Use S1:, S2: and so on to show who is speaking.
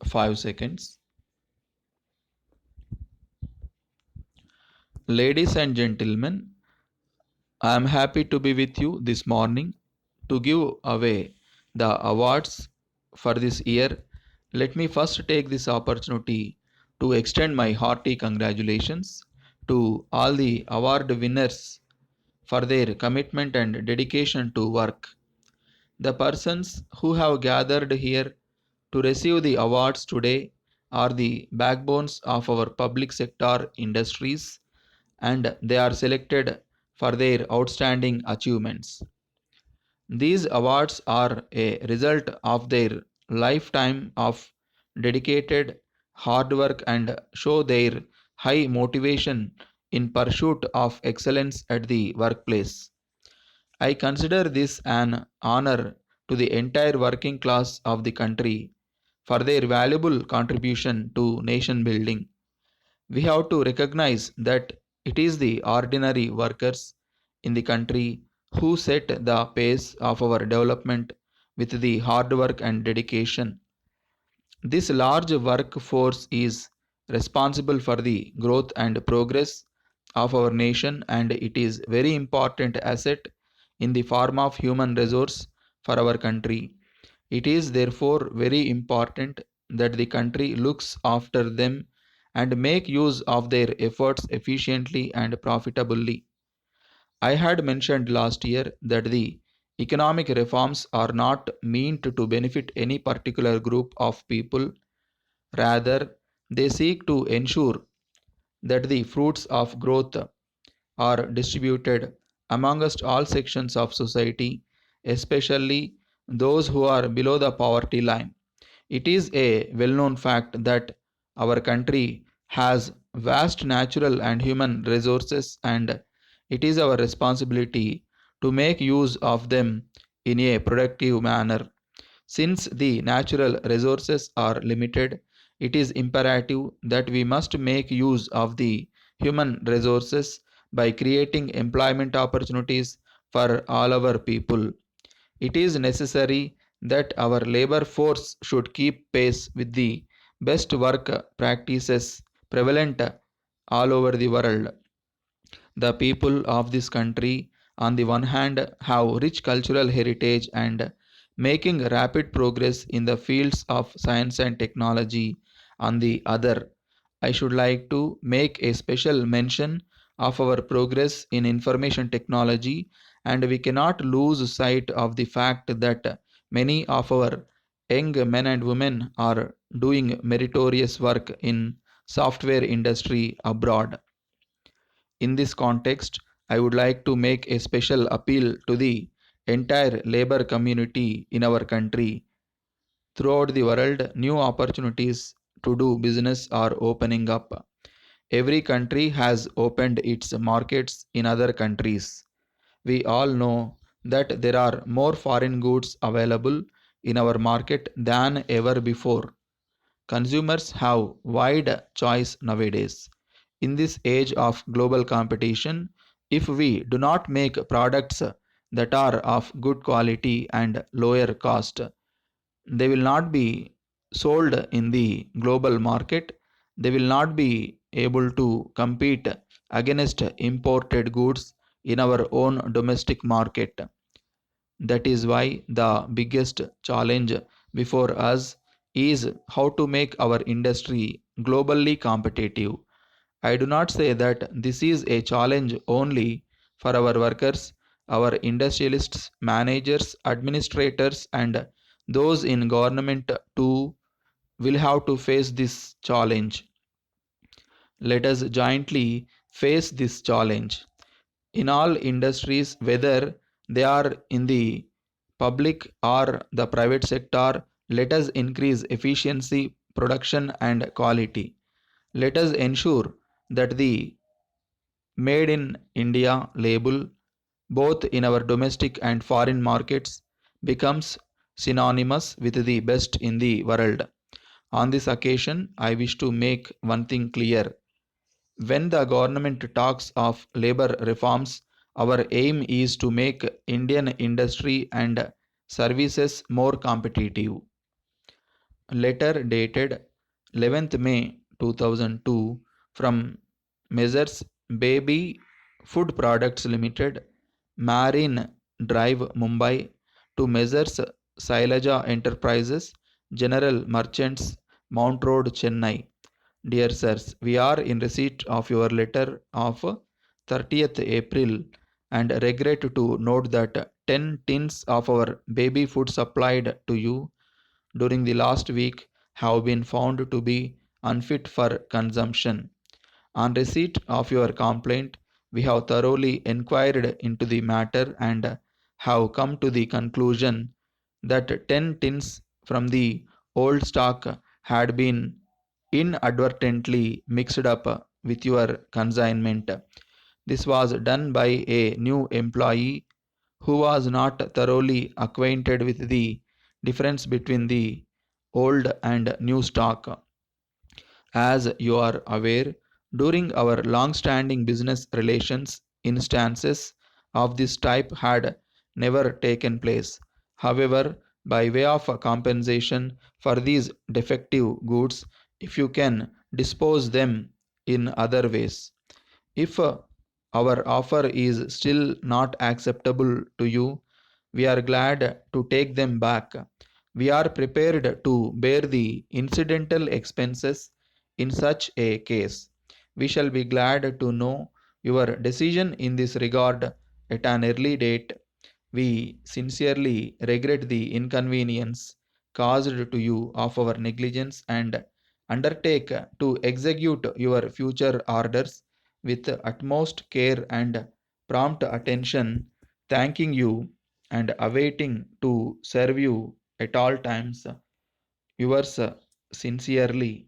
S1: 5 seconds. Ladies and gentlemen, I am happy to be with you this morning to give away the awards for this year. Let me first take this opportunity to extend my hearty congratulations to all the award winners for their commitment and dedication to work. The persons who have gathered here to receive the awards today are the backbones of our public sector industries, and they are selected for their outstanding achievements. These awards are a result of their lifetime of dedicated hard work and show their high motivation in pursuit of excellence at the workplace. I consider this an honor to the entire working class of the country for their valuable contribution to nation building. We have to recognize that it is the ordinary workers in the country who set the pace of our development with the hard work and dedication. This large workforce is responsible for the growth and progress of our nation, and it is very important asset in the form of human resource for our country. It is therefore very important that the country looks after them and make use of their efforts efficiently and profitably. I had mentioned last year that the economic reforms are not meant to benefit any particular group of people. Rather, they seek to ensure that the fruits of growth are distributed amongst all sections of society, especially those who are below the poverty line. It is a well known fact that our country has vast natural and human resources, and it is our responsibility to make use of them in a productive manner. Since the natural resources are limited, it is imperative that we must make use of the human resources by creating employment opportunities for all our people. It is necessary that our labor force should keep pace with the best work practices prevalent all over the world. The people of this country, on the one hand, have rich cultural heritage and making rapid progress in the fields of science and technology. On the other, I should like to make a special mention of our progress in information technology, and we cannot lose sight of the fact that many of our young men and women are doing meritorious work in software industry abroad. In this context, I would like to make a special appeal to the entire labor community in our country. Throughout the world, new opportunities to do business are opening up. Every country has opened its markets in other countries. We all know that there are more foreign goods available in our market than ever before. Consumers have wide choice nowadays. In this age of global competition, if we do not make products that are of good quality and lower cost, they will not be sold in the global market. They will not be able to compete against imported goods in our own domestic market. That is why the biggest challenge before us is how to make our industry globally competitive. I do not say that this is a challenge only for our workers, our industrialists, managers, administrators, and those in government too will have to face this challenge. Let us jointly face this challenge. In all industries, whether they are in the public or the private sector, let us increase efficiency, production, and quality. Let us ensure that the Made in India label, both in our domestic and foreign markets, becomes synonymous with the best in the world. On this occasion, I wish to make one thing clear. When the government talks of labor reforms, our aim is to make Indian industry and services more competitive. letter dated 11th May 2002 from Messrs. Baby Food Products Limited, Marine Drive, Mumbai, to Messrs. Sailaja Enterprises, General Merchants, Mount Road, Chennai. Dear sirs, we are in receipt of your letter of 30th April and regret to note that 10 tins of our baby food supplied to you during the last week have been found to be unfit for consumption. On receipt of your complaint, we have thoroughly inquired into the matter and have come to the conclusion that 10 tins from the old stock had been inadvertently mixed up with your consignment. This was done by a new employee who was not thoroughly acquainted with the difference between the old and new stock. As you are aware, during our long standing business relations, instances of this type had never taken place. However, by way of compensation for these defective goods, if you can dispose them in other ways, if our offer is still not acceptable to you, we are glad to take them back. We are prepared to bear the incidental expenses in such a case. We shall be glad to know your decision in this regard at an early date. We sincerely regret the inconvenience caused to you of our negligence and undertake to execute your future orders with utmost care and prompt attention, thanking you and awaiting to serve you at all times. Yours sincerely,